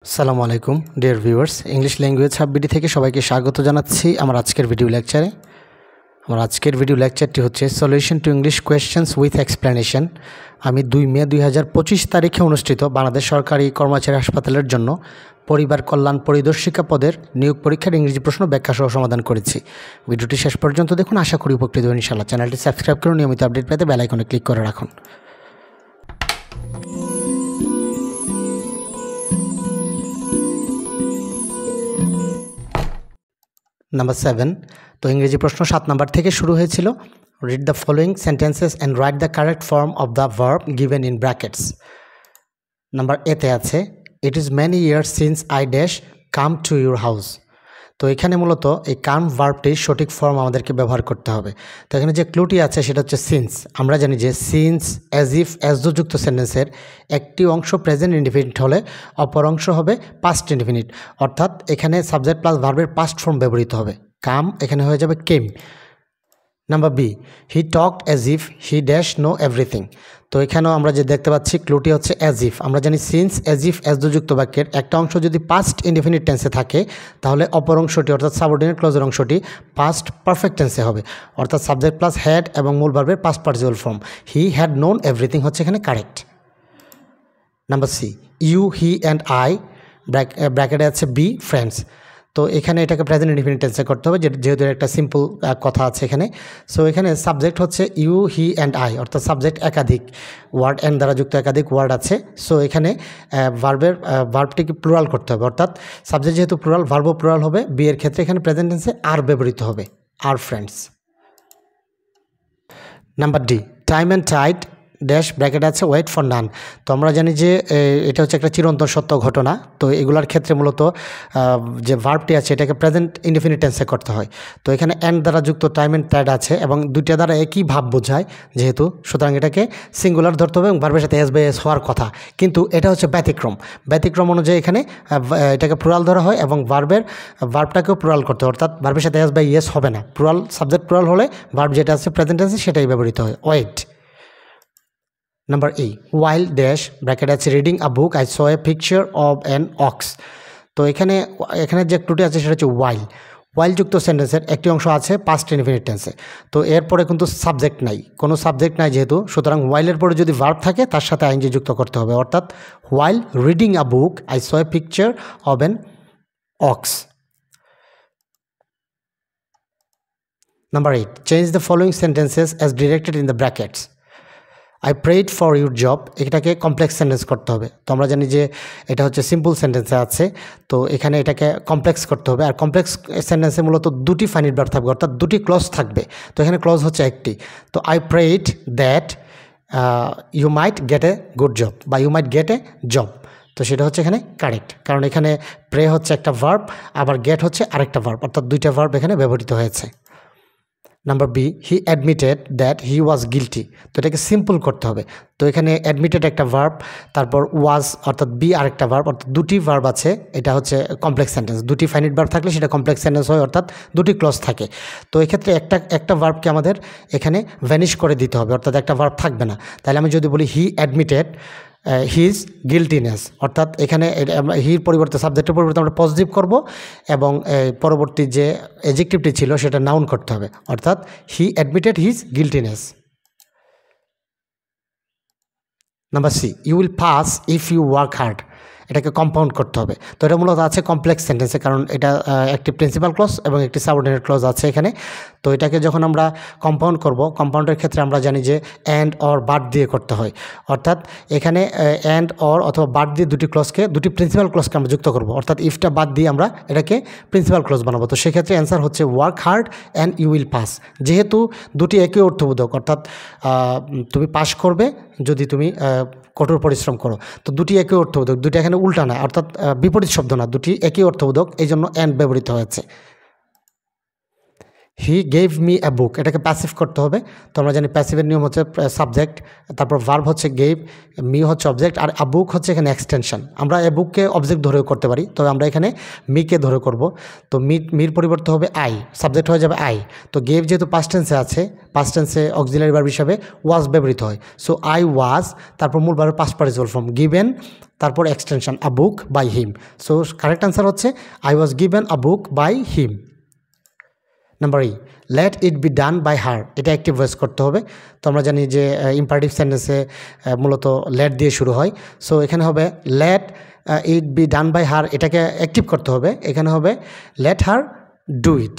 আসসালামু আলাইকুম dear viewers, English language হাববিডি থেকে সবাইকে স্বাগত জানাচ্ছি আমার আজকের ভিডিও লেকচারে। আমার আজকের ভিডিও লেকচারটি হচ্ছে solution to English questions with explanation. আমি 2 মে 2025 তারিখে অনুষ্ঠিত বাংলাদেশ সরকারি কর্মচারী হাসপাতালের জন্য পরিবার কল্যাণ পরিদর্শিকা পদের নিয়োগ পরীক্ষার ইংরেজি প্রশ্ন ব্যাখ্যা সহ সমাধান করেছি। ভিডিওটি শেষ পর্যন্ত দেখুন, আশা করি উপকৃত হবেন ইনশাআল্লাহ। চ্যানেলটি সাবস্ক্রাইব করে নিয়মিত আপডেট পেতে বেল আইকনে ক্লিক করে রাখুন। নাম্বার 7, তো ইংরেজি প্রশ্ন 7 নাম্বার থেকে শুরু হয়েছিল। Read the following sentences and write the correct form of the verb given in brackets. Number এতে আছে it is many years since I dash come to your house. তো এখানে মূলত এই কাম ভার্বটির সঠিক ফর্ম আমাদেরকে ব্যবহার করতে হবে। তো এখানে যে ক্লুটি আছে সেটা হচ্ছে সিন্স। আমরা জানি যে সিন্স অ্যাজ ইফ যুক্ত সেন্টেন্সের একটি অংশ প্রেজেন্ট ইনডিফিনিট হলে অপর অংশ হবে পাস্ট ইনডিফিনিট, অর্থাৎ এখানে সাবজেক্ট প্লাস ভার্বের পাস্ট ফর্ম ব্যবহৃত হবে। কাম এখানে হয়ে যাবে came. Number B, he talked as if he dash know everything. তো এখানেও আমরা যে দেখতে পাচ্ছি ক্লুটি হচ্ছে অ্যাজ ইফ। আমরা জানি সিন্স অ্যাজ ইফ যুক্ত বাক্যের একটা অংশ যদি পাস্ট ইনডিফিনিট টেন্সে থাকে তাহলে অপর অংশটি অর্থাৎ সাবঅর্ডিনেট ক্লজের অংশটি পাস্ট পারফেক্ট টেন্সে হবে, অর্থাৎ সাবজেক্ট প্লাস হ্যাড এবং মূল ভার্বের past participle form. He had known everything হচ্ছে এখানে correct. Number C, you he and I ব্র্যাকেটে আছে বি ফ্রেন্ডস। তো এখানে এটাকে প্রেজেন্ট ইনডিফিনিট টেন্সে করতে হবে, যেহেতু একটা সিম্পল কথা আছে এখানে। সো এখানে সাবজেক্ট হচ্ছে ইউ হি অ্যান্ড আই, অর্থাৎ সাবজেক্ট একাধিক ওয়ার্ড অ্যান্ড দ্বারা যুক্ত একাধিক ওয়ার্ড আছে। সো এখানে ভার্বটিকে প্লুরাল করতে হবে, অর্থাৎ সাবজেক্ট যেহেতু প্লুরাল ভার্বও প্লুরাল হবে। বি এর ক্ষেত্রে এখানে প্রেজেন্ট টেন্সে আর ব্যবহৃত হবে, are friends. Number D, time and tide dash bracket আছে ওয়েট ফর নান। তো আমরা জানি যে এটা হচ্ছে একটা চিরন্তন সত্য ঘটনা। তো এগুলার ক্ষেত্রে মূলত যে ভার্বটি আছে এটাকে প্রেজেন্ট ইনডিফিনিট টেন্সে করতে হয়। তো এখানে অ্যান্ড দ্বারা যুক্ত টাইম অ্যান্ড টাইড আছে এবং দুইটা দ্বারা একই ভাব বোঝায় যেহেতু, সুতরাং এটাকে সিঙ্গুলার ধরতে হবে এবং ভার্বের সাথে এস বাই এস হওয়ার কথা। কিন্তু এটা হচ্ছে ব্যতিক্রম অনুযায়ী এখানে এটাকে প্লুরাল ধরা হয় এবং ভার্বটাকেও প্লুরাল করতে হয়, অর্থাৎ ভার্বের সাথে এস বাই এস হবে না। সাবজেক্ট প্লুরাল হলে ভার্ব যেটা আছে প্রেজেন্ট টেন্সে সেটাই ব্যবহৃত হয়, wait. Number A, while dash bracket আছে reading a book I saw a picture of an ox. তো এখানে যে ক্লুটি আছে সেটা হচ্ছে ওয়াইল যুক্ত সেন্টেন্সের একটি অংশ আছে পাস্ট ইনডিফিনিট টেন্সে। তো এরপরে কিন্তু সাবজেক্ট নাই, কোনো সাবজেক্ট নাই যেহেতু, সুতরাং ওয়াইলের পরে যদি ভার্ব থাকে তার সাথে আইএনজি যুক্ত করতে হবে, অর্থাৎ while reading a book I saw a picture of an ox. Number 8, change the following sentences as directed in the brackets. I prayed for your job, এটাকে কমপ্লেক্স সেন্টেন্স করতে হবে। তো আমরা জানি যে এটা হচ্ছে সিম্পল সেন্টেন্সে আছে, তো এখানে এটাকে কমপ্লেক্স করতে হবে। আর কমপ্লেক্স সেন্টেন্সে মূলত দুটি ফাইনাইট ভার্ব থাকবে, অর্থাৎ দুটি ক্লজ থাকবে। তো এখানে ক্লজ হচ্ছে একটি। তো I prayed that you might get a good job বা you might get a job. তো সেটা হচ্ছে এখানে কারেক্ট, কারণ এখানে প্রে হচ্ছে একটা ভার্ব, আবার গেট হচ্ছে আরেকটা ভার্ব, অর্থাৎ দুইটা ভার্ব এখানে ব্যবহৃত হয়েছে। Number B, he admitted that he was guilty. তো এটাকে সিম্পল করতে হবে। তো এখানে অ্যাডমিটেড একটা ভার্ব, তারপর ওয়াজ অর্থাৎ বি আরেকটা ভার্ব, অর্থাৎ দুটি ভার্ব আছে। এটা হচ্ছে কমপ্লেক্স সেন্টেন্স। দুটি ফাইনাইট ভার্ব থাকলে সেটা কমপ্লেক্স সেন্টেন্স হয়, অর্থাৎ দুটি ক্লজ থাকে। তো এক্ষেত্রে একটা ভার্বকে আমাদের এখানে ভ্যানিশ করে দিতে হবে, অর্থাৎ একটা ভার্ব থাকবে না। তাহলে আমি যদি বলি হি অ্যাডমিটেড হিজ গিলটিনেস, অর্থাৎ এখানে হির পরিবর্তে সাবজেক্টের পরিবর্তে আমরা পজিটিভ করব এবং পরবর্তী যে অ্যাডজেক্টিভটি ছিল সেটা নাউন করতে হবে, অর্থাৎ he admitted his guiltiness. Number C, you will pass if you work hard, এটাকে কম্পাউন্ড করতে হবে। তো এটা মূলত আছে কমপ্লেক্স সেন্টেন্সে, কারণ এটা একটি প্রিন্সিপাল ক্লজ এবং একটি সাবঅর্ডিনেট ক্লজ আছে এখানে। তো এটাকে যখন আমরা কম্পাউন্ড করব, কম্পাউন্ডের ক্ষেত্রে আমরা জানি যে অ্যান্ড অর বাট দিয়ে করতে হয়, অর্থাৎ এখানে অ্যান্ড অর অথবা বাট দিয়ে দুটি প্রিন্সিপাল ক্লজকে আমরা যুক্ত করব, অর্থাৎ ইফটা বাদ দিয়ে আমরা এটাকে প্রিন্সিপাল ক্লজ বানাবো। তো সেক্ষেত্রে অ্যান্সার হচ্ছে work hard and you will pass, যেহেতু দুটি একই অর্থবোধক, অর্থাৎ তুমি পাস করবে যদি তুমি কঠোর পরিশ্রম করো। তো দুটি একই অর্থবোধক, দুটি এখানে উল্টা না, অর্থাৎ বিপরীত শব্দ না, দুটি একই অর্থবোধক, এই জন্য অ্যান্ড ব্যবহৃত হয়েছে। হি গেভ মি এ বুক, এটাকে প্যাসিভ করতে হবে। তো আমরা জানি প্যাসিভের নিয়ম হচ্ছে সাবজেক্ট, তারপর ভার্ব হচ্ছে গেভ, মি হচ্ছে অবজেক্ট, আর আ বুক হচ্ছে এখানে এক্সটেনশন। আমরা এ বুককে অবজেক্ট ধরেও করতে পারি, তবে আমরা এখানে মিকে ধরে করব। তো মির পরিবর্তে হবে আই, সাবজেক্ট হয়ে যাবে আই। তো গেভ যেহেতু পাস্ট টেন্সে আছে, পাস্ট টেন্সে অক্সিলারি ভার্ব হিসাবে ওয়াজ ব্যবহৃত হয়। সো আই ওয়াজ, তারপর মূল ভার্বের পাস্ট পার্টিসিপল ফর্ম গিভেন, তারপর extension a book by him. So correct answer হচ্ছে I was given a book by him. Number E, let it be done by her, এটা active voice করতে হবে। তো আমরা জানি যে ইম্পারেটিভ সেন্টেন্সে মূলত লেট দিয়ে শুরু হয়। সো এখানে হবে let it be done by her, এটাকে অ্যাক্টিভ করতে হবে। এখানে হবে let her do it.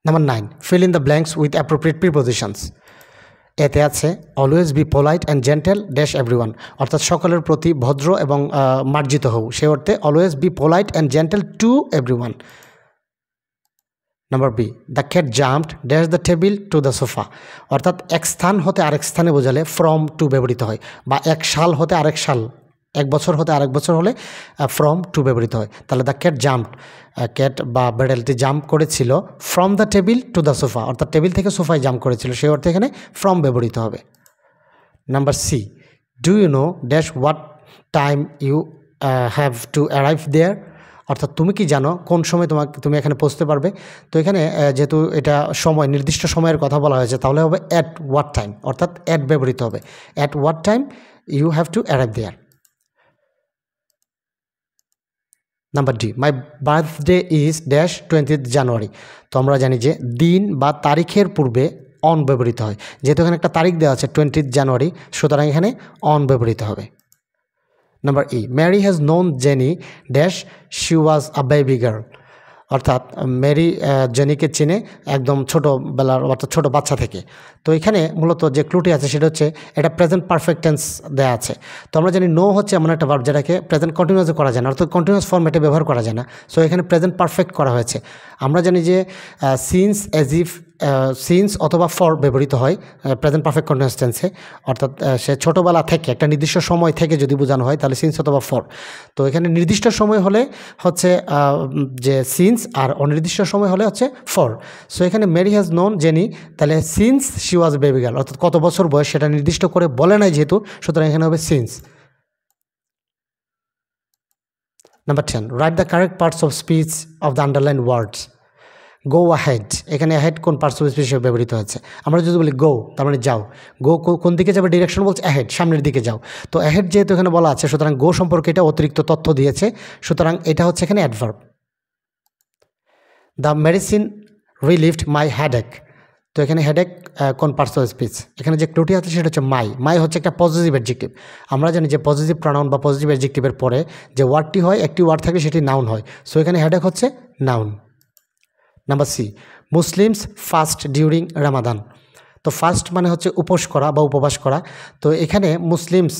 Number 9, fill in the blanks with appropriate prepositions. এতে আছে always be polite and gentle dash everyone, অর্থাৎ সকলের প্রতি ভদ্র এবং মার্জিত হও, সে অর্থে always be polite and gentle to everyone. Number B, the cat jumped dash the table to the sofa, অর্থাৎ এক স্থান হতে আরেক স্থানে বোঝালে ফ্রম টু ব্যবহৃত হয়, বা এক সাল হতে আরেক সাল, এক বছর হতে আরেক বছর হলে ফ্রম টু ব্যবহৃত হয়। তাহলে দ্য ক্যাট জাম্পড, ক্যাট বা বেড়ালটি জাম্প করেছিল from the table to the sofa, অর্থাৎ টেবিল থেকে সোফায় জাম্প করেছিল, সেই অর্থে এখানে ফ্রম ব্যবহৃত হবে। Number C, do you know dash what time you have to arrive there, অর্থাৎ তুমি কি জানো কোন সময় তুমি এখানে পৌঁছতে পারবে। তো এখানে যেহেতু এটা সময়, নির্দিষ্ট সময়ের কথা বলা হয়েছে, তাহলে হবে অ্যাট হোয়াট টাইম, অর্থাৎ অ্যাট ব্যবহৃত হবে। At what time you have to arrive there. Number D, my birthday is dash 20th January. তো আমরা জানি যে দিন বা তারিখের পূর্বে অন ব্যবহৃত হয়, যেহেতু এখানে একটা তারিখ দেওয়া আছে 20th জানুয়ারি, সুতরাং এখানে অন ব্যবহৃত হবে। Number E, Mary has known Jenny dash she was a baby girl, অর্থাৎ মেরি জেনিকে চিনে একদম ছোটোবেলার, অর্থাৎ ছোটো বাচ্চা থেকে। তো এখানে মূলত যে ক্লুটি আছে সেটা হচ্ছে এটা প্রেজেন্ট পারফেক্ট টেন্স দেওয়া আছে। তো আমরা জানি নো হচ্ছে এমন একটা ভার্ব যেটাকে প্রেজেন্ট কন্টিনিউয়াসে করা যায় না, অর্থাৎ কন্টিনিউয়াস ফর্মেটে ব্যবহার করা যায় না। সো এখানে প্রেজেন্ট পারফেক্ট করা হয়েছে। আমরা জানি যে সিন্স, অ্যাজ ইফ, সিন্স অথবা ফর ব্যবহৃত হয় প্রেজেন্ট পারফেক্ট কন্টিনিউয়াস টেন্সে, অর্থাৎ সে ছোটোবেলা থেকে, একটা নির্দিষ্ট সময় থেকে যদি বোঝানো হয় তাহলে সিন্স অথবা ফর। তো এখানে নির্দিষ্ট সময় হলে হচ্ছে যে সিন্স, আর অনির্দিষ্ট সময় হলে হচ্ছে ফর। সো এখানে মেরি হ্যাজ নোন জেনি, তাহলে since she was baby girl, অর্থাৎ কত বছর বয়স সেটা নির্দিষ্ট করে বলে নাই যেহেতু, সুতরাং এখানে হবে since. Number 10, right the correct parts of speech of the underline words. Go ahead, এখানে আহেড কোন পার্টস অফ স্পিচ হিসেবে ব্যবহৃত হয়েছে। আমরা যদি বলি গো, তার মানে যাও। গো কোন দিকে যাবে, ডিরেকশন বলছে অ্যাহেড, সামনের দিকে যাও। তো অ্যাহেড যেহেতু এখানে বলা আছে, সুতরাং গো সম্পর্কে এটা অতিরিক্ত তথ্য দিয়েছে, সুতরাং এটা হচ্ছে এখানে adverb. The medicine relieved my headache, তো এখানে হেডেক কোন পার্টস অফ স্পিচ, এখানে যে ক্লুটি আছে সেটা হচ্ছে মাই। মাই হচ্ছে একটা পজিটিভ অ্যাডজেক্টিভ। আমরা জানি যে পজিটিভ প্রনাউন বা পজিটিভ অ্যাডজেক্টিভের পরে যে ওয়ার্ডটি হয়, একটি ওয়ার্ড থাকলে সেটি নাউন হয়। সো এখানে হেডেক হচ্ছে noun. Number C, Muslims fast during Ramadan. তো ফাস্ট মানে হচ্ছে উপোস করা বা উপবাস করা। তো এখানে মুসলিমস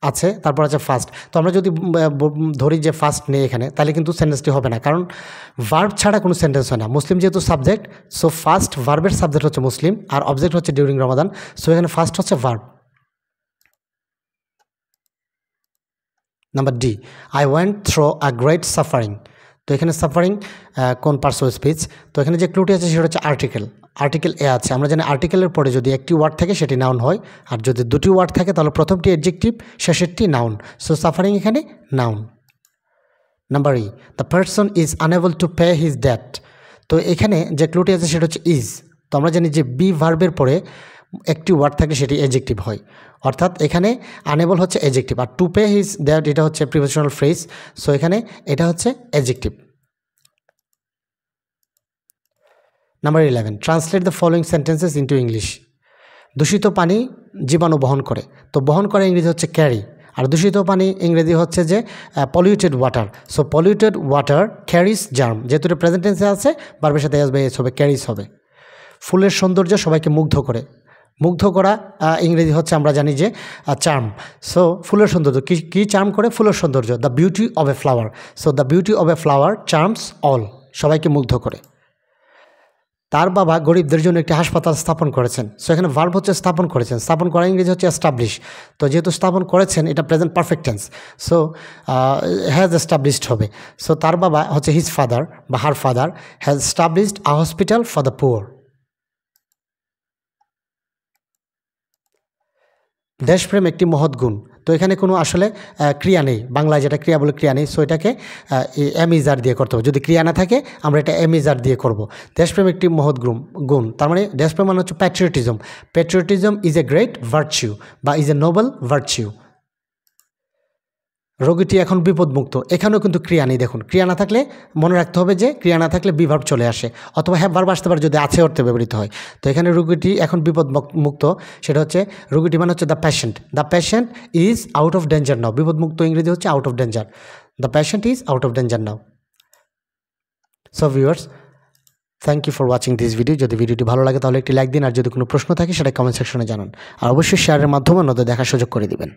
আছে, তারপর আছে ফাস্ট। তো আমরা যদি ধরি যে ফাস্ট নেই এখানে, তাহলে কিন্তু সেন্টেন্সটি হবে না, কারণ ভার্ব ছাড়া কোনো সেন্টেন্স হয় না। মুসলিম যেহেতু সাবজেক্ট, সো ফাস্ট ভার্বের সাবজেক্ট হচ্ছে মুসলিম, আর অবজেক্ট হচ্ছে ডিউরিং রমাদান। সো এখানে ফাস্ট হচ্ছে verb. Number D, I went throw a great suffering. তো এখানে সাফারিং কোন পার্টস অফ স্পিচ। তো এখানে যে ক্লুটি আছে সেটা হচ্ছে আর্টিকেল। আর্টিকেল এ আছে, আমরা জানি আর্টিকেলের পরে যদি একটি ওয়ার্ড থাকে সেটি নাউন হয়, আর যদি দুটি ওয়ার্ড থাকে তাহলে প্রথমটি অ্যাডজেক্টিভ, শেষেরটি নাউন। সো সাফারিং এখানে noun. Number E, the person is unable to pay his debt. তো এখানে যে ক্লুটি আছে সেটা হচ্ছে ইজ। তো আমরা জানি যে বি ভার্বের পরে একটি ওয়ার্ড থাকলে সেটি অ্যাডজেক্টিভ হয়, অর্থাৎ এখানে আনএবল হচ্ছে অ্যাডজেক্টিভ, আর টু পে হিজ ডেট এটা হচ্ছে প্রিপোজিশনাল ফ্রেজ। সো এখানে এটা হচ্ছে adjective. Number 11, translate the following sentences into English. দূষিত পানি জীবাণু বহন করে। তো বহন করে ইংরেজি হচ্ছে ক্যারি, আর দূষিত পানি ইংরেজি হচ্ছে যে polluted water. So polluted water ক্যারিস germ, যেহেতু এটা প্রেজেন্ট টেন্সে আছে, ভার্বের সাথে আসবে এস হবে, ক্যারিস হবে। ফুলের সৌন্দর্য সবাইকে মুগ্ধ করে। মুগ্ধ করা ইংরেজি হচ্ছে আমরা জানি যে চার্ম। সো ফুলের সৌন্দর্য কী চার্ম করে, ফুলের সৌন্দর্য, the beauty of a flower. So the beauty of a flower charms all, সবাইকে মুগ্ধ করে। তার বাবা গরিবদের জন্য একটি হাসপাতাল স্থাপন করেছেন। সো এখানে ভার্ব হচ্ছে স্থাপন করেছেন, স্থাপন করা ইংরেজি হচ্ছে এস্টাবলিশ। তো যেহেতু স্থাপন করেছেন এটা present perfect tense, so has established হবে। সো তার বাবা হচ্ছে হিজ ফাদার বা her father has established a hospital for the poor. দেশপ্রেম একটি মহৎ গুণ। তো এখানে কোনো আসলে ক্রিয়া নেই, বাংলায় যেটা ক্রিয়া বলে ক্রিয়া নেই, সো এটাকে এমিজার দিয়ে করতে হবে। যদি ক্রিয়া না থাকে আমরা এটা এমিজার দিয়ে করব। দেশপ্রেম একটি মহৎ গুণ, তার মানে দেশপ্রেম মানে হচ্ছে patriotism. Patriotism is a great virtue বা ইজ এ নোবেল ভার্চিউ। রোগীটি এখন বিপদমুক্ত, এখানেও কিন্তু ক্রিয়া নেই। দেখুন ক্রিয়া না থাকলে মনে রাখতে হবে যে ক্রিয়া না থাকলে বি ভার্ব চলে আসে, অথবা হ্যাভ ভার্ব আসতে পারে যদি আছে অর্থে ব্যবহৃত হয়। তো এখানে রোগীটি এখন বিপদমুক্ত, সেটা হচ্ছে রোগীটি মানে হচ্ছে the patient. The patient is out of danger now. বিপদমুক্ত ইংরেজি হচ্ছে out of danger. The patient is out of danger now. So viewers, thank you for watching this video. যদি ভিডিওটি ভালো লাগে তাহলে একটি লাইক দিন, আর যদি কোনো প্রশ্ন থাকে সেটা কমেন্ট সেকশনে জানান, আর অবশ্যই শেয়ারের মাধ্যমে অন্যদের দেখার সুযোগ করে দিবেন।